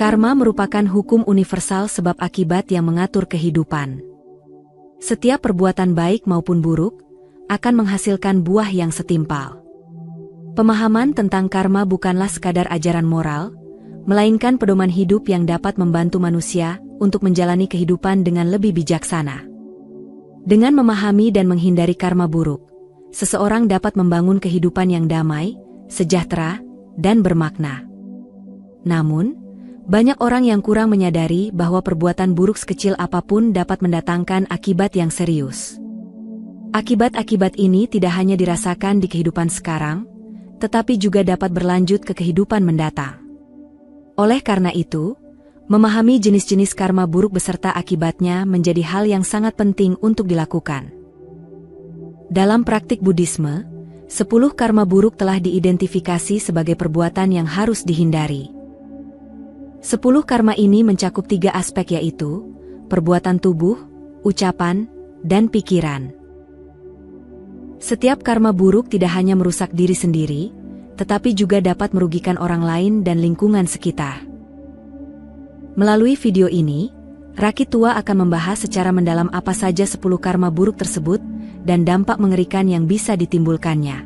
Karma merupakan hukum universal sebab akibat yang mengatur kehidupan. Setiap perbuatan baik maupun buruk akan menghasilkan buah yang setimpal. Pemahaman tentang karma bukanlah sekadar ajaran moral, melainkan pedoman hidup yang dapat membantu manusia untuk menjalani kehidupan dengan lebih bijaksana. Dengan memahami dan menghindari karma buruk, seseorang dapat membangun kehidupan yang damai, sejahtera, dan bermakna. Namun, banyak orang yang kurang menyadari bahwa perbuatan buruk sekecil apapun dapat mendatangkan akibat yang serius. Akibat-akibat ini tidak hanya dirasakan di kehidupan sekarang, tetapi juga dapat berlanjut ke kehidupan mendatang. Oleh karena itu, memahami jenis-jenis karma buruk beserta akibatnya menjadi hal yang sangat penting untuk dilakukan. Dalam praktik Buddhisme, 10 karma buruk telah diidentifikasi sebagai perbuatan yang harus dihindari. 10 karma ini mencakup 3 aspek yaitu, perbuatan tubuh, ucapan, dan pikiran. Setiap karma buruk tidak hanya merusak diri sendiri, tetapi juga dapat merugikan orang lain dan lingkungan sekitar. Melalui video ini, Rakit Tua akan membahas secara mendalam apa saja 10 karma buruk tersebut dan dampak mengerikan yang bisa ditimbulkannya.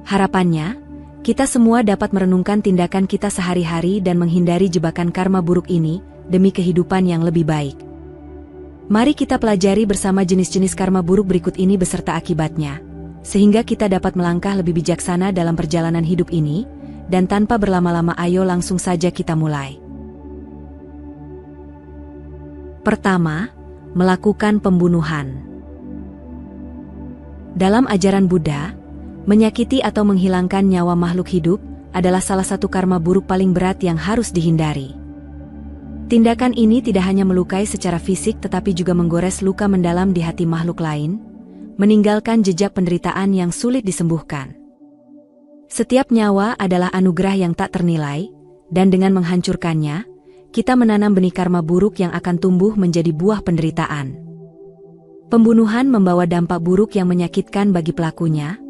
Harapannya, kita semua dapat merenungkan tindakan kita sehari-hari dan menghindari jebakan karma buruk ini demi kehidupan yang lebih baik. Mari kita pelajari bersama jenis-jenis karma buruk berikut ini beserta akibatnya, sehingga kita dapat melangkah lebih bijaksana dalam perjalanan hidup ini, dan tanpa berlama-lama ayo langsung saja kita mulai. Pertama, melakukan pembunuhan. Dalam ajaran Buddha, menyakiti atau menghilangkan nyawa makhluk hidup adalah salah satu karma buruk paling berat yang harus dihindari. Tindakan ini tidak hanya melukai secara fisik tetapi juga menggores luka mendalam di hati makhluk lain, meninggalkan jejak penderitaan yang sulit disembuhkan. Setiap nyawa adalah anugerah yang tak ternilai, dan dengan menghancurkannya, kita menanam benih karma buruk yang akan tumbuh menjadi buah penderitaan. Pembunuhan membawa dampak buruk yang menyakitkan bagi pelakunya,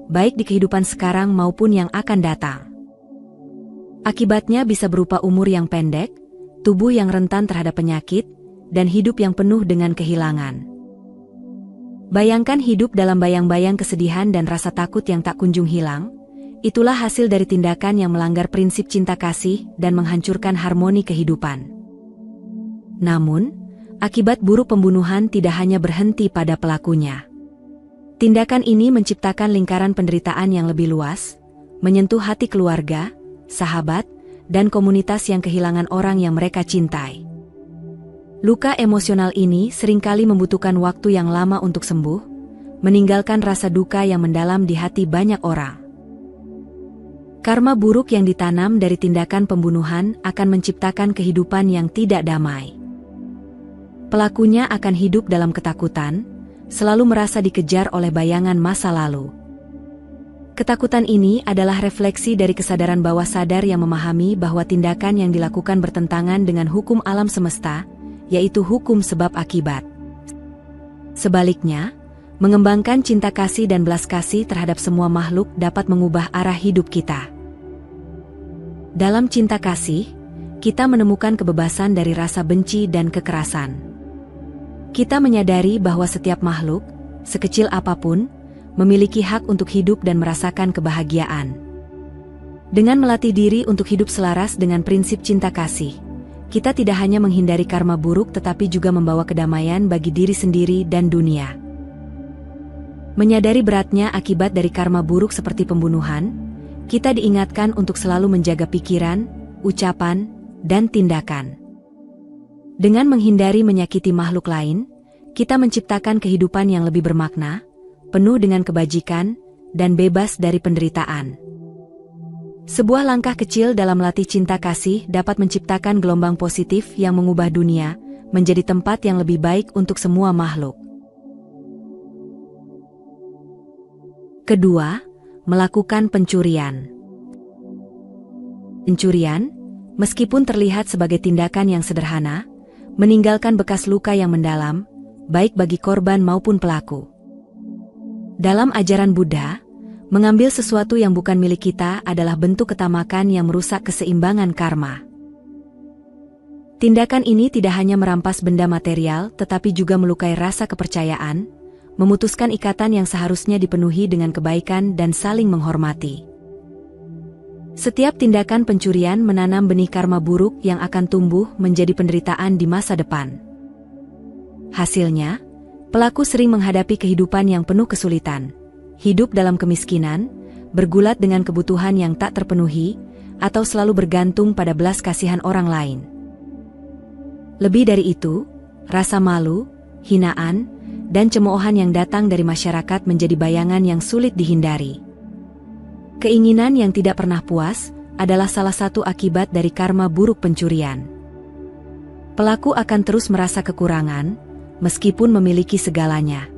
baik di kehidupan sekarang maupun yang akan datang. Akibatnya bisa berupa umur yang pendek, tubuh yang rentan terhadap penyakit, dan hidup yang penuh dengan kehilangan. Bayangkan hidup dalam bayang-bayang kesedihan dan rasa takut yang tak kunjung hilang. Itulah hasil dari tindakan yang melanggar prinsip cinta kasih dan menghancurkan harmoni kehidupan. Namun, akibat buruk pembunuhan tidak hanya berhenti pada pelakunya. Tindakan ini menciptakan lingkaran penderitaan yang lebih luas, menyentuh hati keluarga, sahabat, dan komunitas yang kehilangan orang yang mereka cintai. Luka emosional ini seringkali membutuhkan waktu yang lama untuk sembuh, meninggalkan rasa duka yang mendalam di hati banyak orang. Karma buruk yang ditanam dari tindakan pembunuhan akan menciptakan kehidupan yang tidak damai. Pelakunya akan hidup dalam ketakutan, selalu merasa dikejar oleh bayangan masa lalu. Ketakutan ini adalah refleksi dari kesadaran bawah sadar yang memahami bahwa tindakan yang dilakukan bertentangan dengan hukum alam semesta, yaitu hukum sebab akibat. Sebaliknya, mengembangkan cinta kasih dan belas kasih terhadap semua makhluk dapat mengubah arah hidup kita. Dalam cinta kasih, kita menemukan kebebasan dari rasa benci dan kekerasan. Kita menyadari bahwa setiap makhluk, sekecil apapun, memiliki hak untuk hidup dan merasakan kebahagiaan. Dengan melatih diri untuk hidup selaras dengan prinsip cinta kasih, kita tidak hanya menghindari karma buruk tetapi juga membawa kedamaian bagi diri sendiri dan dunia. Menyadari beratnya akibat dari karma buruk seperti pembunuhan, kita diingatkan untuk selalu menjaga pikiran, ucapan, dan tindakan. Dengan menghindari menyakiti makhluk lain, kita menciptakan kehidupan yang lebih bermakna, penuh dengan kebajikan, dan bebas dari penderitaan. Sebuah langkah kecil dalam melatih cinta kasih dapat menciptakan gelombang positif yang mengubah dunia menjadi tempat yang lebih baik untuk semua makhluk. Kedua, melakukan pencurian. Pencurian, meskipun terlihat sebagai tindakan yang sederhana, meninggalkan bekas luka yang mendalam, baik bagi korban maupun pelaku. Dalam ajaran Buddha, mengambil sesuatu yang bukan milik kita adalah bentuk ketamakan yang merusak keseimbangan karma. Tindakan ini tidak hanya merampas benda material tetapi juga melukai rasa kepercayaan, memutuskan ikatan yang seharusnya dipenuhi dengan kebaikan dan saling menghormati. Setiap tindakan pencurian menanam benih karma buruk yang akan tumbuh menjadi penderitaan di masa depan. Hasilnya, pelaku sering menghadapi kehidupan yang penuh kesulitan, hidup dalam kemiskinan, bergulat dengan kebutuhan yang tak terpenuhi, atau selalu bergantung pada belas kasihan orang lain. Lebih dari itu, rasa malu, hinaan, dan cemoohan yang datang dari masyarakat menjadi bayangan yang sulit dihindari. Keinginan yang tidak pernah puas adalah salah satu akibat dari karma buruk pencurian. Pelaku akan terus merasa kekurangan, meskipun memiliki segalanya.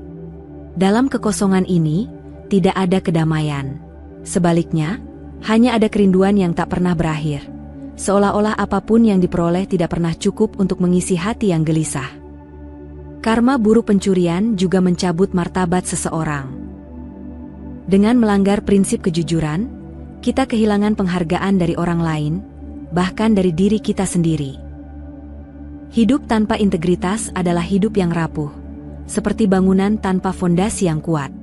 Dalam kekosongan ini, tidak ada kedamaian. Sebaliknya, hanya ada kerinduan yang tak pernah berakhir. Seolah-olah apapun yang diperoleh tidak pernah cukup untuk mengisi hati yang gelisah. Karma buruk pencurian juga mencabut martabat seseorang. Dengan melanggar prinsip kejujuran, kita kehilangan penghargaan dari orang lain, bahkan dari diri kita sendiri. Hidup tanpa integritas adalah hidup yang rapuh, seperti bangunan tanpa fondasi yang kuat.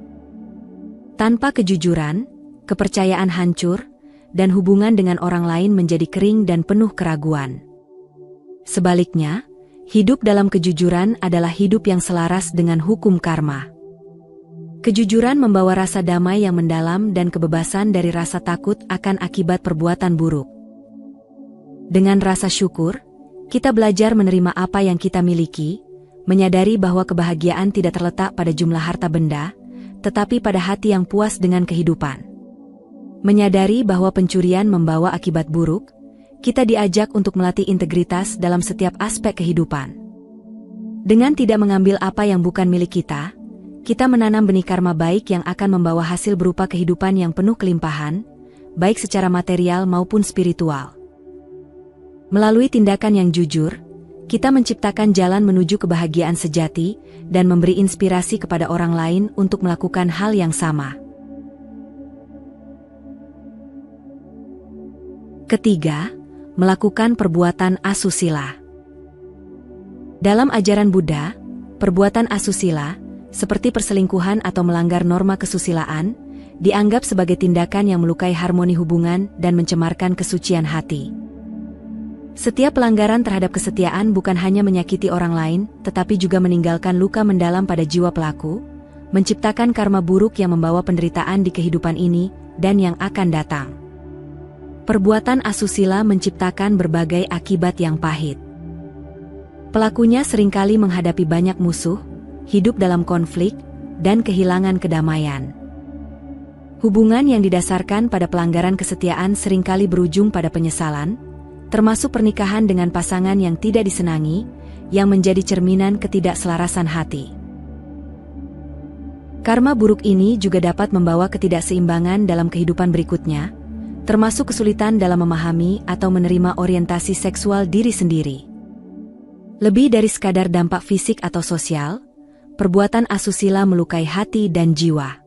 Tanpa kejujuran, kepercayaan hancur, dan hubungan dengan orang lain menjadi kering dan penuh keraguan. Sebaliknya, hidup dalam kejujuran adalah hidup yang selaras dengan hukum karma. Kejujuran membawa rasa damai yang mendalam dan kebebasan dari rasa takut akan akibat perbuatan buruk. Dengan rasa syukur, kita belajar menerima apa yang kita miliki, menyadari bahwa kebahagiaan tidak terletak pada jumlah harta benda, tetapi pada hati yang puas dengan kehidupan. Menyadari bahwa pencurian membawa akibat buruk, kita diajak untuk melatih integritas dalam setiap aspek kehidupan. Dengan tidak mengambil apa yang bukan milik kita menanam benih karma baik yang akan membawa hasil berupa kehidupan yang penuh kelimpahan, baik secara material maupun spiritual. Melalui tindakan yang jujur, kita menciptakan jalan menuju kebahagiaan sejati dan memberi inspirasi kepada orang lain untuk melakukan hal yang sama. Ketiga, melakukan perbuatan asusila. Dalam ajaran Buddha, perbuatan asusila, seperti perselingkuhan atau melanggar norma kesusilaan, dianggap sebagai tindakan yang melukai harmoni hubungan dan mencemarkan kesucian hati. Setiap pelanggaran terhadap kesetiaan bukan hanya menyakiti orang lain, tetapi juga meninggalkan luka mendalam pada jiwa pelaku, menciptakan karma buruk yang membawa penderitaan di kehidupan ini dan yang akan datang. Perbuatan asusila menciptakan berbagai akibat yang pahit. Pelakunya seringkali menghadapi banyak musuh, hidup dalam konflik, dan kehilangan kedamaian. Hubungan yang didasarkan pada pelanggaran kesetiaan seringkali berujung pada penyesalan, termasuk pernikahan dengan pasangan yang tidak disenangi, yang menjadi cerminan ketidakselarasan hati. Karma buruk ini juga dapat membawa ketidakseimbangan dalam kehidupan berikutnya, termasuk kesulitan dalam memahami atau menerima orientasi seksual diri sendiri. Lebih dari sekadar dampak fisik atau sosial, perbuatan asusila melukai hati dan jiwa.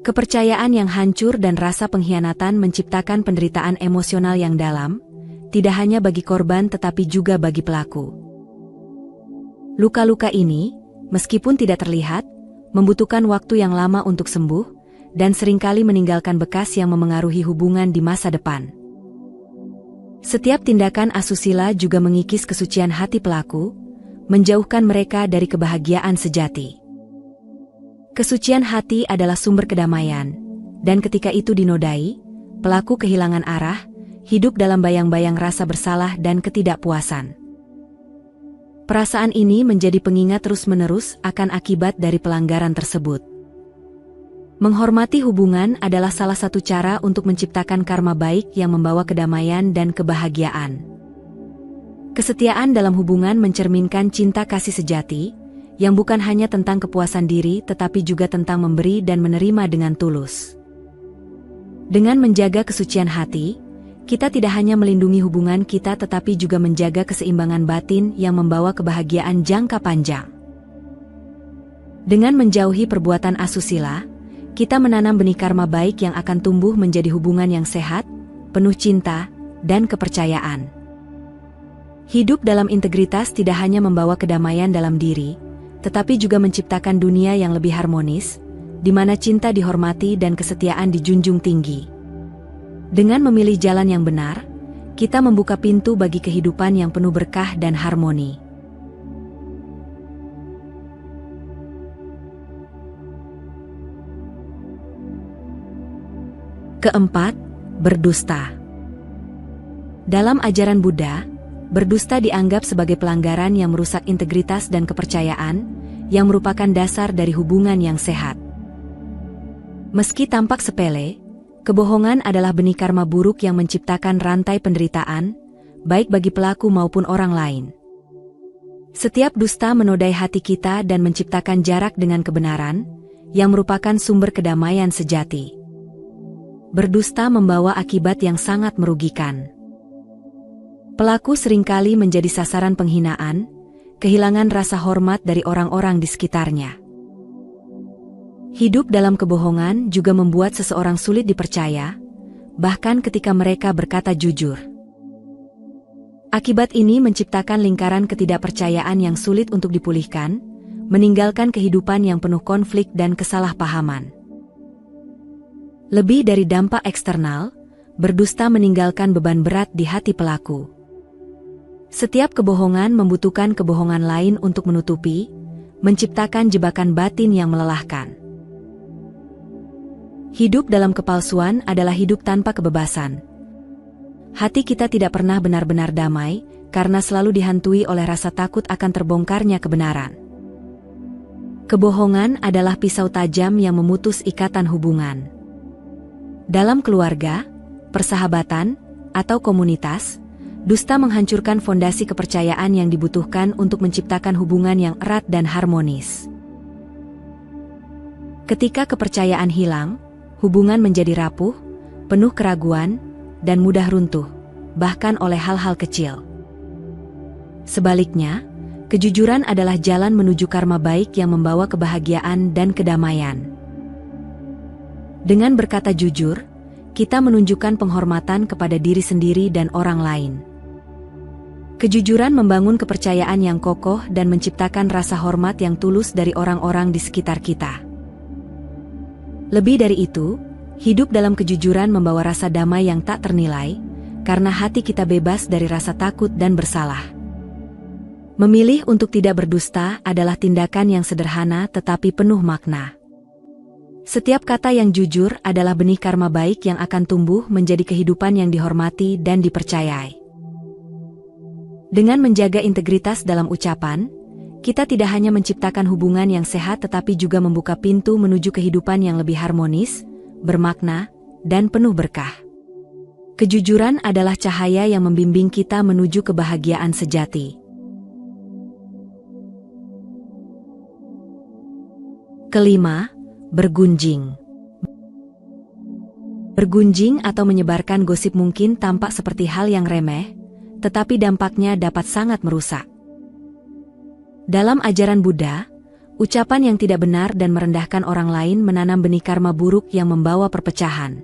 Kepercayaan yang hancur dan rasa pengkhianatan menciptakan penderitaan emosional yang dalam, tidak hanya bagi korban tetapi juga bagi pelaku. Luka-luka ini, meskipun tidak terlihat, membutuhkan waktu yang lama untuk sembuh, dan seringkali meninggalkan bekas yang memengaruhi hubungan di masa depan. Setiap tindakan asusila juga mengikis kesucian hati pelaku, menjauhkan mereka dari kebahagiaan sejati. Kesucian hati adalah sumber kedamaian, dan ketika itu dinodai, pelaku kehilangan arah, hidup dalam bayang-bayang rasa bersalah dan ketidakpuasan. Perasaan ini menjadi pengingat terus-menerus akan akibat dari pelanggaran tersebut. Menghormati hubungan adalah salah satu cara untuk menciptakan karma baik yang membawa kedamaian dan kebahagiaan. Kesetiaan dalam hubungan mencerminkan cinta kasih sejati, yang bukan hanya tentang kepuasan diri tetapi juga tentang memberi dan menerima dengan tulus. Dengan menjaga kesucian hati, kita tidak hanya melindungi hubungan kita tetapi juga menjaga keseimbangan batin yang membawa kebahagiaan jangka panjang. Dengan menjauhi perbuatan asusila, kita menanam benih karma baik yang akan tumbuh menjadi hubungan yang sehat, penuh cinta, dan kepercayaan. Hidup dalam integritas tidak hanya membawa kedamaian dalam diri, tetapi juga menciptakan dunia yang lebih harmonis, di mana cinta dihormati dan kesetiaan dijunjung tinggi. Dengan memilih jalan yang benar, kita membuka pintu bagi kehidupan yang penuh berkah dan harmoni. Keempat, berdusta. Dalam ajaran Buddha, berdusta dianggap sebagai pelanggaran yang merusak integritas dan kepercayaan, yang merupakan dasar dari hubungan yang sehat. Meski tampak sepele, kebohongan adalah benih karma buruk yang menciptakan rantai penderitaan, baik bagi pelaku maupun orang lain. Setiap dusta menodai hati kita dan menciptakan jarak dengan kebenaran, yang merupakan sumber kedamaian sejati. Berdusta membawa akibat yang sangat merugikan. Pelaku seringkali menjadi sasaran penghinaan, kehilangan rasa hormat dari orang-orang di sekitarnya. Hidup dalam kebohongan juga membuat seseorang sulit dipercaya, bahkan ketika mereka berkata jujur. Akibat ini menciptakan lingkaran ketidakpercayaan yang sulit untuk dipulihkan, meninggalkan kehidupan yang penuh konflik dan kesalahpahaman. Lebih dari dampak eksternal, berdusta meninggalkan beban berat di hati pelaku. Setiap kebohongan membutuhkan kebohongan lain untuk menutupi, menciptakan jebakan batin yang melelahkan. Hidup dalam kepalsuan adalah hidup tanpa kebebasan. Hati kita tidak pernah benar-benar damai, karena selalu dihantui oleh rasa takut akan terbongkarnya kebenaran. Kebohongan adalah pisau tajam yang memutus ikatan hubungan. Dalam keluarga, persahabatan, atau komunitas, dusta menghancurkan fondasi kepercayaan yang dibutuhkan untuk menciptakan hubungan yang erat dan harmonis. Ketika kepercayaan hilang, hubungan menjadi rapuh, penuh keraguan, dan mudah runtuh, bahkan oleh hal-hal kecil. Sebaliknya, kejujuran adalah jalan menuju karma baik yang membawa kebahagiaan dan kedamaian. Dengan berkata jujur, kita menunjukkan penghormatan kepada diri sendiri dan orang lain. Kejujuran membangun kepercayaan yang kokoh dan menciptakan rasa hormat yang tulus dari orang-orang di sekitar kita. Lebih dari itu, hidup dalam kejujuran membawa rasa damai yang tak ternilai, karena hati kita bebas dari rasa takut dan bersalah. Memilih untuk tidak berdusta adalah tindakan yang sederhana tetapi penuh makna. Setiap kata yang jujur adalah benih karma baik yang akan tumbuh menjadi kehidupan yang dihormati dan dipercayai. Dengan menjaga integritas dalam ucapan, kita tidak hanya menciptakan hubungan yang sehat tetapi juga membuka pintu menuju kehidupan yang lebih harmonis, bermakna, dan penuh berkah. Kejujuran adalah cahaya yang membimbing kita menuju kebahagiaan sejati. Kelima, bergunjing. Bergunjing atau menyebarkan gosip mungkin tampak seperti hal yang remeh, tetapi dampaknya dapat sangat merusak. Dalam ajaran Buddha, ucapan yang tidak benar dan merendahkan orang lain menanam benih karma buruk yang membawa perpecahan.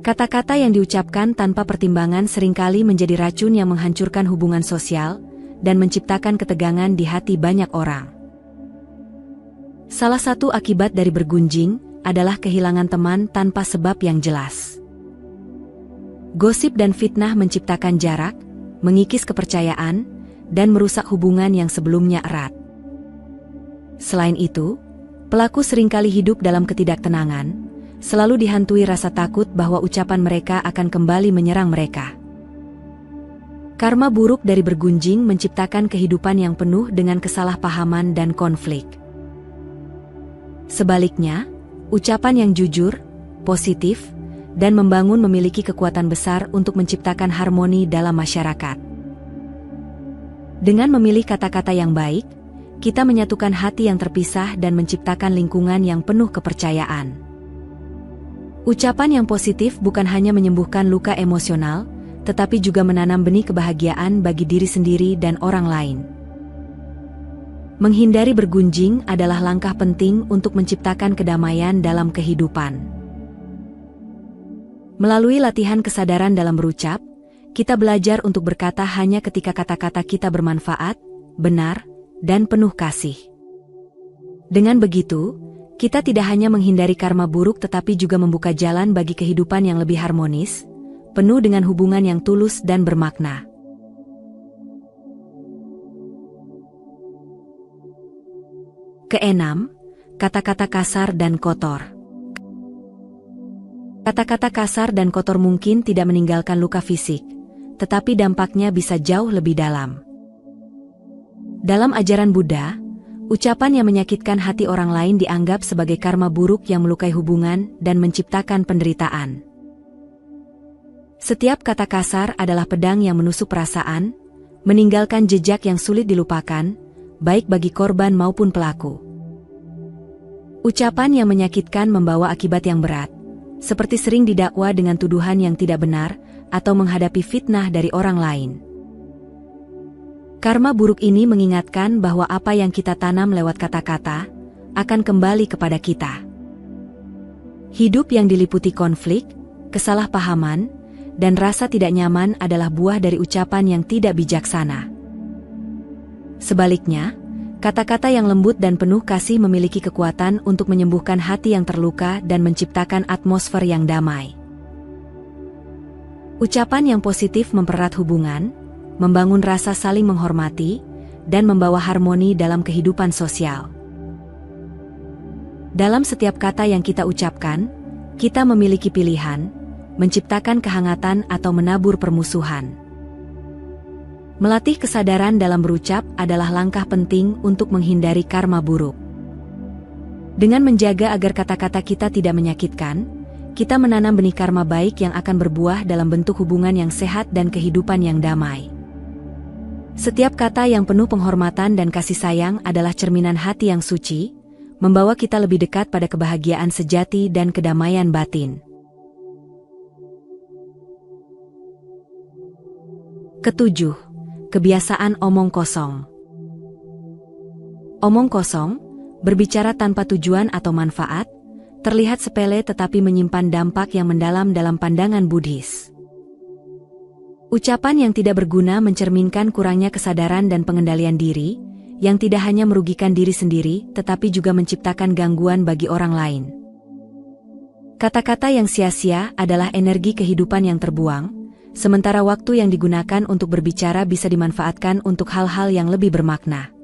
Kata-kata yang diucapkan tanpa pertimbangan seringkali menjadi racun yang menghancurkan hubungan sosial dan menciptakan ketegangan di hati banyak orang. Salah satu akibat dari bergunjing adalah kehilangan teman tanpa sebab yang jelas. Gosip dan fitnah menciptakan jarak, mengikis kepercayaan, dan merusak hubungan yang sebelumnya erat. Selain itu, pelaku seringkali hidup dalam ketidaktenangan, selalu dihantui rasa takut bahwa ucapan mereka akan kembali menyerang mereka. Karma buruk dari bergunjing menciptakan kehidupan yang penuh dengan kesalahpahaman dan konflik. Sebaliknya, ucapan yang jujur, positif, dan membangun memiliki kekuatan besar untuk menciptakan harmoni dalam masyarakat. Dengan memilih kata-kata yang baik, kita menyatukan hati yang terpisah dan menciptakan lingkungan yang penuh kepercayaan. Ucapan yang positif bukan hanya menyembuhkan luka emosional, tetapi juga menanam benih kebahagiaan bagi diri sendiri dan orang lain. Menghindari bergunjing adalah langkah penting untuk menciptakan kedamaian dalam kehidupan. Melalui latihan kesadaran dalam berucap, kita belajar untuk berkata hanya ketika kata-kata kita bermanfaat, benar, dan penuh kasih. Dengan begitu, kita tidak hanya menghindari karma buruk tetapi juga membuka jalan bagi kehidupan yang lebih harmonis, penuh dengan hubungan yang tulus dan bermakna. Keenam, kata-kata kasar dan kotor. Kata-kata kasar dan kotor mungkin tidak meninggalkan luka fisik, tetapi dampaknya bisa jauh lebih dalam. Dalam ajaran Buddha, ucapan yang menyakitkan hati orang lain dianggap sebagai karma buruk yang melukai hubungan dan menciptakan penderitaan. Setiap kata kasar adalah pedang yang menusuk perasaan, meninggalkan jejak yang sulit dilupakan, baik bagi korban maupun pelaku. Ucapan yang menyakitkan membawa akibat yang berat, seperti sering didakwa dengan tuduhan yang tidak benar, atau menghadapi fitnah dari orang lain. Karma buruk ini mengingatkan bahwa apa yang kita tanam lewat kata-kata, akan kembali kepada kita. Hidup yang diliputi konflik, kesalahpahaman, dan rasa tidak nyaman adalah buah dari ucapan yang tidak bijaksana. Sebaliknya, kata-kata yang lembut dan penuh kasih memiliki kekuatan untuk menyembuhkan hati yang terluka dan menciptakan atmosfer yang damai. Ucapan yang positif mempererat hubungan, membangun rasa saling menghormati, dan membawa harmoni dalam kehidupan sosial. Dalam setiap kata yang kita ucapkan, kita memiliki pilihan, menciptakan kehangatan atau menabur permusuhan. Melatih kesadaran dalam berucap adalah langkah penting untuk menghindari karma buruk. Dengan menjaga agar kata-kata kita tidak menyakitkan, kita menanam benih karma baik yang akan berbuah dalam bentuk hubungan yang sehat dan kehidupan yang damai. Setiap kata yang penuh penghormatan dan kasih sayang adalah cerminan hati yang suci, membawa kita lebih dekat pada kebahagiaan sejati dan kedamaian batin. Ketujuh, kebiasaan omong kosong. Omong kosong, berbicara tanpa tujuan atau manfaat, terlihat sepele tetapi menyimpan dampak yang mendalam dalam pandangan Buddhis. Ucapan yang tidak berguna mencerminkan kurangnya kesadaran dan pengendalian diri, yang tidak hanya merugikan diri sendiri tetapi juga menciptakan gangguan bagi orang lain. Kata-kata yang sia-sia adalah energi kehidupan yang terbuang, sementara waktu yang digunakan untuk berbicara bisa dimanfaatkan untuk hal-hal yang lebih bermakna.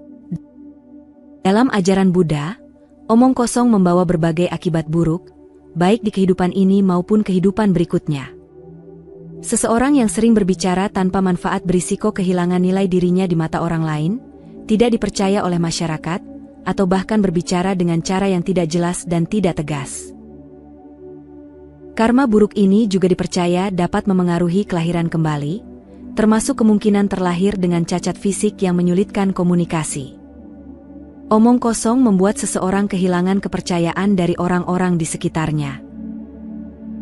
Dalam ajaran Buddha, omong kosong membawa berbagai akibat buruk, baik di kehidupan ini maupun kehidupan berikutnya. Seseorang yang sering berbicara tanpa manfaat berisiko kehilangan nilai dirinya di mata orang lain, tidak dipercaya oleh masyarakat, atau bahkan berbicara dengan cara yang tidak jelas dan tidak tegas. Karma buruk ini juga dipercaya dapat memengaruhi kelahiran kembali, termasuk kemungkinan terlahir dengan cacat fisik yang menyulitkan komunikasi. Omong kosong membuat seseorang kehilangan kepercayaan dari orang-orang di sekitarnya.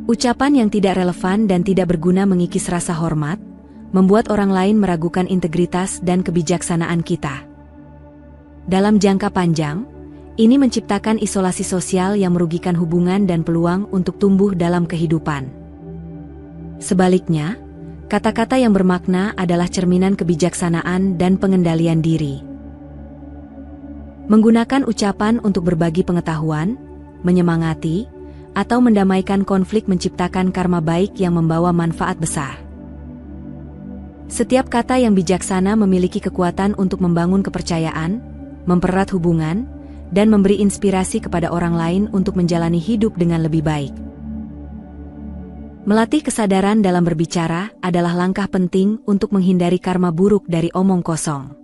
Ucapan yang tidak relevan dan tidak berguna mengikis rasa hormat, membuat orang lain meragukan integritas dan kebijaksanaan kita. Dalam jangka panjang, ini menciptakan isolasi sosial yang merugikan hubungan dan peluang untuk tumbuh dalam kehidupan. Sebaliknya, kata-kata yang bermakna adalah cerminan kebijaksanaan dan pengendalian diri. Menggunakan ucapan untuk berbagi pengetahuan, menyemangati, atau mendamaikan konflik menciptakan karma baik yang membawa manfaat besar. Setiap kata yang bijaksana memiliki kekuatan untuk membangun kepercayaan, mempererat hubungan, dan memberi inspirasi kepada orang lain untuk menjalani hidup dengan lebih baik. Melatih kesadaran dalam berbicara adalah langkah penting untuk menghindari karma buruk dari omong kosong.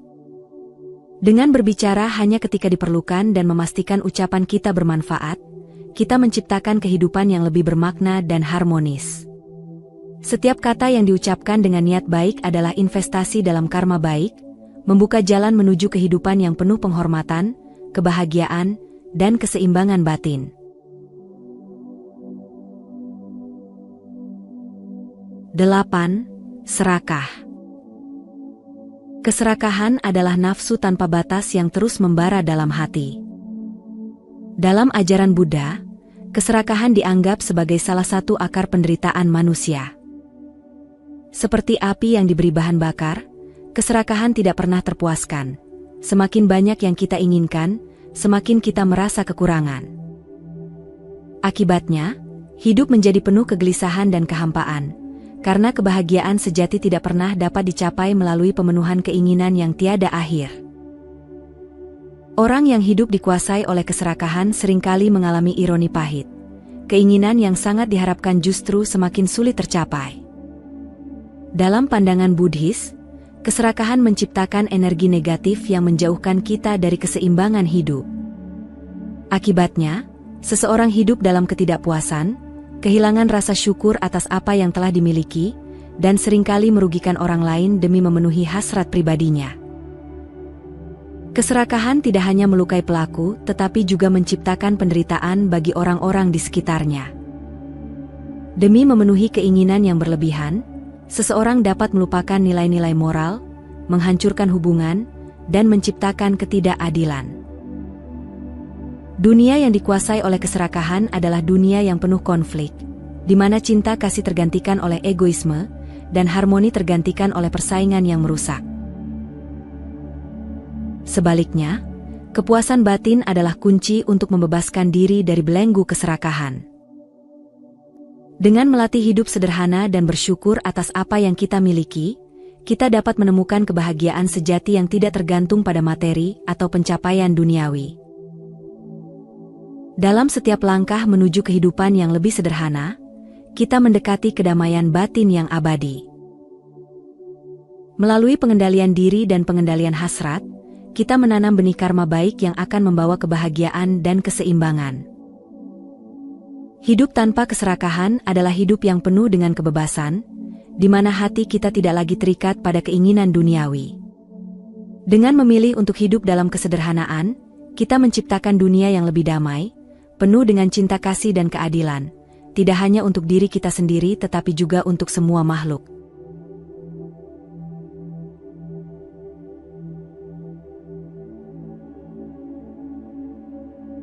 Dengan berbicara hanya ketika diperlukan dan memastikan ucapan kita bermanfaat, kita menciptakan kehidupan yang lebih bermakna dan harmonis. Setiap kata yang diucapkan dengan niat baik adalah investasi dalam karma baik, membuka jalan menuju kehidupan yang penuh penghormatan, kebahagiaan, dan keseimbangan batin. 8. Serakah. Keserakahan adalah nafsu tanpa batas yang terus membara dalam hati. Dalam ajaran Buddha, keserakahan dianggap sebagai salah satu akar penderitaan manusia. Seperti api yang diberi bahan bakar, keserakahan tidak pernah terpuaskan. Semakin banyak yang kita inginkan, semakin kita merasa kekurangan. Akibatnya, hidup menjadi penuh kegelisahan dan kehampaan, karena kebahagiaan sejati tidak pernah dapat dicapai melalui pemenuhan keinginan yang tiada akhir. Orang yang hidup dikuasai oleh keserakahan seringkali mengalami ironi pahit. Keinginan yang sangat diharapkan justru semakin sulit tercapai. Dalam pandangan Buddhis, keserakahan menciptakan energi negatif yang menjauhkan kita dari keseimbangan hidup. Akibatnya, seseorang hidup dalam ketidakpuasan, kehilangan rasa syukur atas apa yang telah dimiliki, dan seringkali merugikan orang lain demi memenuhi hasrat pribadinya. Keserakahan tidak hanya melukai pelaku, tetapi juga menciptakan penderitaan bagi orang-orang di sekitarnya. Demi memenuhi keinginan yang berlebihan, seseorang dapat melupakan nilai-nilai moral, menghancurkan hubungan, dan menciptakan ketidakadilan. Dunia yang dikuasai oleh keserakahan adalah dunia yang penuh konflik, di mana cinta kasih tergantikan oleh egoisme, dan harmoni tergantikan oleh persaingan yang merusak. Sebaliknya, kepuasan batin adalah kunci untuk membebaskan diri dari belenggu keserakahan. Dengan melatih hidup sederhana dan bersyukur atas apa yang kita miliki, kita dapat menemukan kebahagiaan sejati yang tidak tergantung pada materi atau pencapaian duniawi. Dalam setiap langkah menuju kehidupan yang lebih sederhana, kita mendekati kedamaian batin yang abadi. Melalui pengendalian diri dan pengendalian hasrat, kita menanam benih karma baik yang akan membawa kebahagiaan dan keseimbangan. Hidup tanpa keserakahan adalah hidup yang penuh dengan kebebasan, di mana hati kita tidak lagi terikat pada keinginan duniawi. Dengan memilih untuk hidup dalam kesederhanaan, kita menciptakan dunia yang lebih damai, penuh dengan cinta kasih dan keadilan, tidak hanya untuk diri kita sendiri tetapi juga untuk semua makhluk.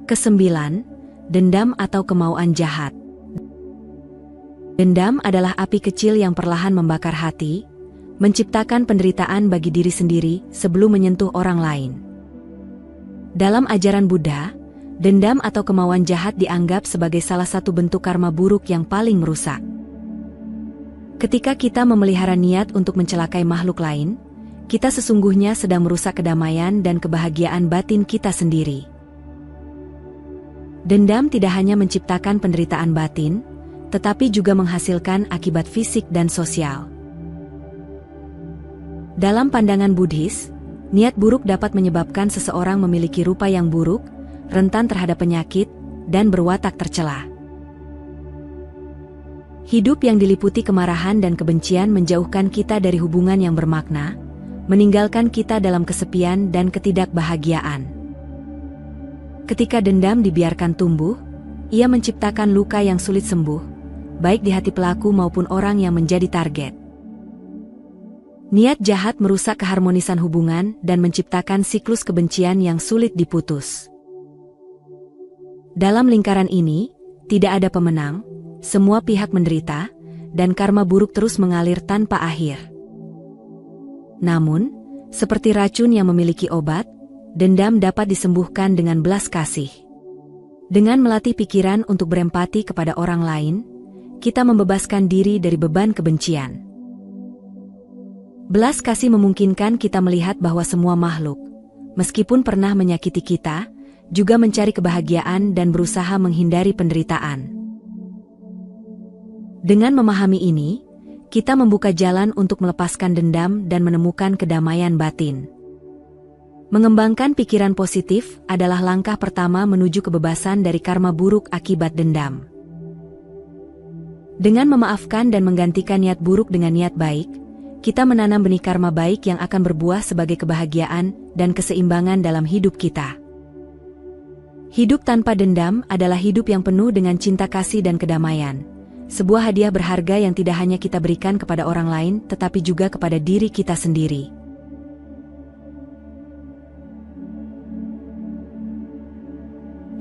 Kesembilan, dendam atau kemauan jahat. Dendam adalah api kecil yang perlahan membakar hati, menciptakan penderitaan bagi diri sendiri sebelum menyentuh orang lain. Dalam ajaran Buddha, dendam atau kemauan jahat dianggap sebagai salah satu bentuk karma buruk yang paling merusak. Ketika kita memelihara niat untuk mencelakai makhluk lain, kita sesungguhnya sedang merusak kedamaian dan kebahagiaan batin kita sendiri. Dendam tidak hanya menciptakan penderitaan batin, tetapi juga menghasilkan akibat fisik dan sosial. Dalam pandangan Buddhis, niat buruk dapat menyebabkan seseorang memiliki rupa yang buruk, rentan terhadap penyakit, dan berwatak tercela. Hidup yang diliputi kemarahan dan kebencian menjauhkan kita dari hubungan yang bermakna, meninggalkan kita dalam kesepian dan ketidakbahagiaan. Ketika dendam dibiarkan tumbuh, ia menciptakan luka yang sulit sembuh, baik di hati pelaku maupun orang yang menjadi target. Niat jahat merusak keharmonisan hubungan dan menciptakan siklus kebencian yang sulit diputus. Dalam lingkaran ini, tidak ada pemenang, semua pihak menderita, dan karma buruk terus mengalir tanpa akhir. Namun, seperti racun yang memiliki obat, dendam dapat disembuhkan dengan belas kasih. Dengan melatih pikiran untuk berempati kepada orang lain, kita membebaskan diri dari beban kebencian. Belas kasih memungkinkan kita melihat bahwa semua makhluk, meskipun pernah menyakiti kita, juga mencari kebahagiaan dan berusaha menghindari penderitaan. Dengan memahami ini, kita membuka jalan untuk melepaskan dendam dan menemukan kedamaian batin. Mengembangkan pikiran positif adalah langkah pertama menuju kebebasan dari karma buruk akibat dendam. Dengan memaafkan dan menggantikan niat buruk dengan niat baik, kita menanam benih karma baik yang akan berbuah sebagai kebahagiaan dan keseimbangan dalam hidup kita. Hidup tanpa dendam adalah hidup yang penuh dengan cinta kasih dan kedamaian. Sebuah hadiah berharga yang tidak hanya kita berikan kepada orang lain, tetapi juga kepada diri kita sendiri.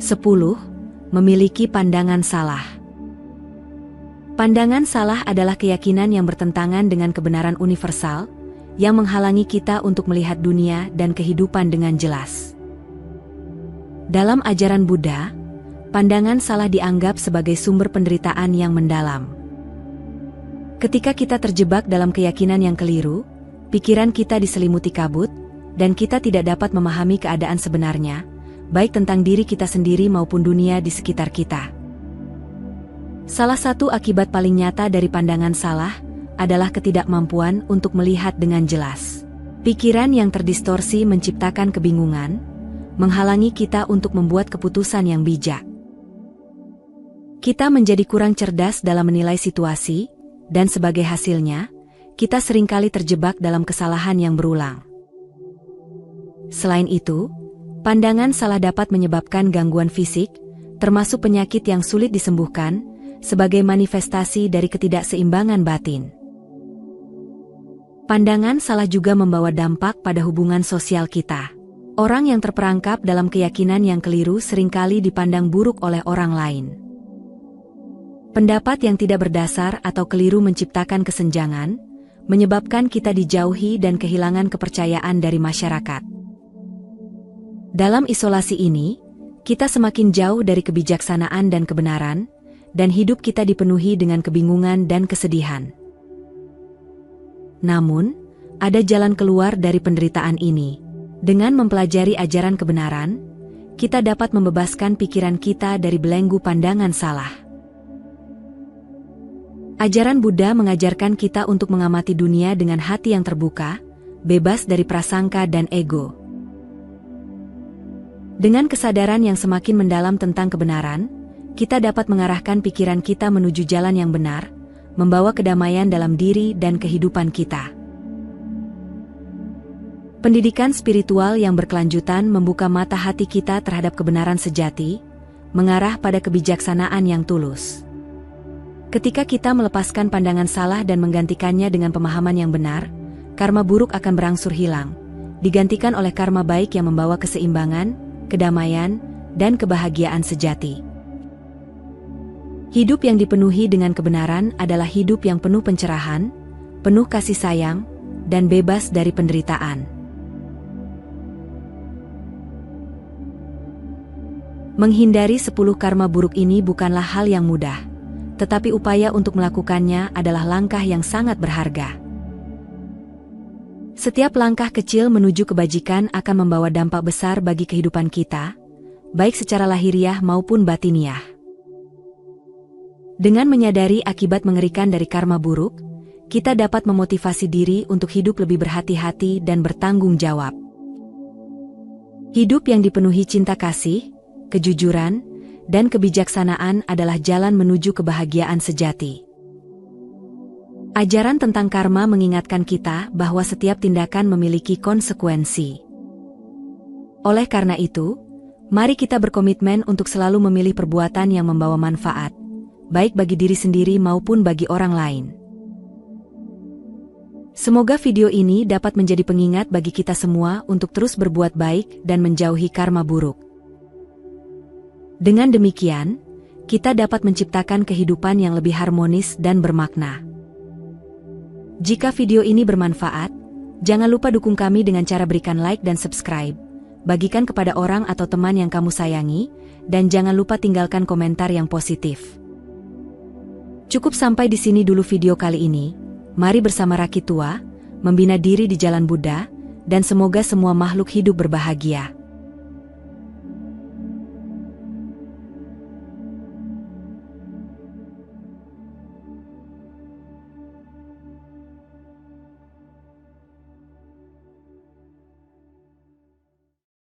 10. Memiliki pandangan salah. Pandangan salah adalah keyakinan yang bertentangan dengan kebenaran universal, yang menghalangi kita untuk melihat dunia dan kehidupan dengan jelas. Dalam ajaran Buddha, pandangan salah dianggap sebagai sumber penderitaan yang mendalam. Ketika kita terjebak dalam keyakinan yang keliru, pikiran kita diselimuti kabut, dan kita tidak dapat memahami keadaan sebenarnya, baik tentang diri kita sendiri maupun dunia di sekitar kita. Salah satu akibat paling nyata dari pandangan salah adalah ketidakmampuan untuk melihat dengan jelas. Pikiran yang terdistorsi menciptakan kebingungan, menghalangi kita untuk membuat keputusan yang bijak. Kita menjadi kurang cerdas dalam menilai situasi, dan sebagai hasilnya, kita seringkali terjebak dalam kesalahan yang berulang. Selain itu, pandangan salah dapat menyebabkan gangguan fisik, termasuk penyakit yang sulit disembuhkan, sebagai manifestasi dari ketidakseimbangan batin. Pandangan salah juga membawa dampak pada hubungan sosial kita. Orang yang terperangkap dalam keyakinan yang keliru seringkali dipandang buruk oleh orang lain. Pendapat yang tidak berdasar atau keliru menciptakan kesenjangan, menyebabkan kita dijauhi dan kehilangan kepercayaan dari masyarakat. Dalam isolasi ini, kita semakin jauh dari kebijaksanaan dan kebenaran, dan hidup kita dipenuhi dengan kebingungan dan kesedihan. Namun, ada jalan keluar dari penderitaan ini. Dengan mempelajari ajaran kebenaran, kita dapat membebaskan pikiran kita dari belenggu pandangan salah. Ajaran Buddha mengajarkan kita untuk mengamati dunia dengan hati yang terbuka, bebas dari prasangka dan ego. Dengan kesadaran yang semakin mendalam tentang kebenaran, kita dapat mengarahkan pikiran kita menuju jalan yang benar, membawa kedamaian dalam diri dan kehidupan kita. Pendidikan spiritual yang berkelanjutan membuka mata hati kita terhadap kebenaran sejati, mengarah pada kebijaksanaan yang tulus. Ketika kita melepaskan pandangan salah dan menggantikannya dengan pemahaman yang benar, karma buruk akan berangsur hilang, digantikan oleh karma baik yang membawa keseimbangan, kedamaian, dan kebahagiaan sejati. Hidup yang dipenuhi dengan kebenaran adalah hidup yang penuh pencerahan, penuh kasih sayang, dan bebas dari penderitaan. Menghindari 10 karma buruk ini bukanlah hal yang mudah, tetapi upaya untuk melakukannya adalah langkah yang sangat berharga. Setiap langkah kecil menuju kebajikan akan membawa dampak besar bagi kehidupan kita, baik secara lahiriah maupun batiniah. Dengan menyadari akibat mengerikan dari karma buruk, kita dapat memotivasi diri untuk hidup lebih berhati-hati dan bertanggung jawab. Hidup yang dipenuhi cinta kasih, kejujuran, dan kebijaksanaan adalah jalan menuju kebahagiaan sejati. Ajaran tentang karma mengingatkan kita bahwa setiap tindakan memiliki konsekuensi. Oleh karena itu, mari kita berkomitmen untuk selalu memilih perbuatan yang membawa manfaat, baik bagi diri sendiri maupun bagi orang lain. Semoga video ini dapat menjadi pengingat bagi kita semua untuk terus berbuat baik dan menjauhi karma buruk. Dengan demikian, kita dapat menciptakan kehidupan yang lebih harmonis dan bermakna. Jika video ini bermanfaat, jangan lupa dukung kami dengan cara berikan like dan subscribe, bagikan kepada orang atau teman yang kamu sayangi, dan jangan lupa tinggalkan komentar yang positif. Cukup sampai di sini dulu video kali ini. Mari bersama Rakitua, membina diri di jalan Buddha, dan semoga semua makhluk hidup berbahagia.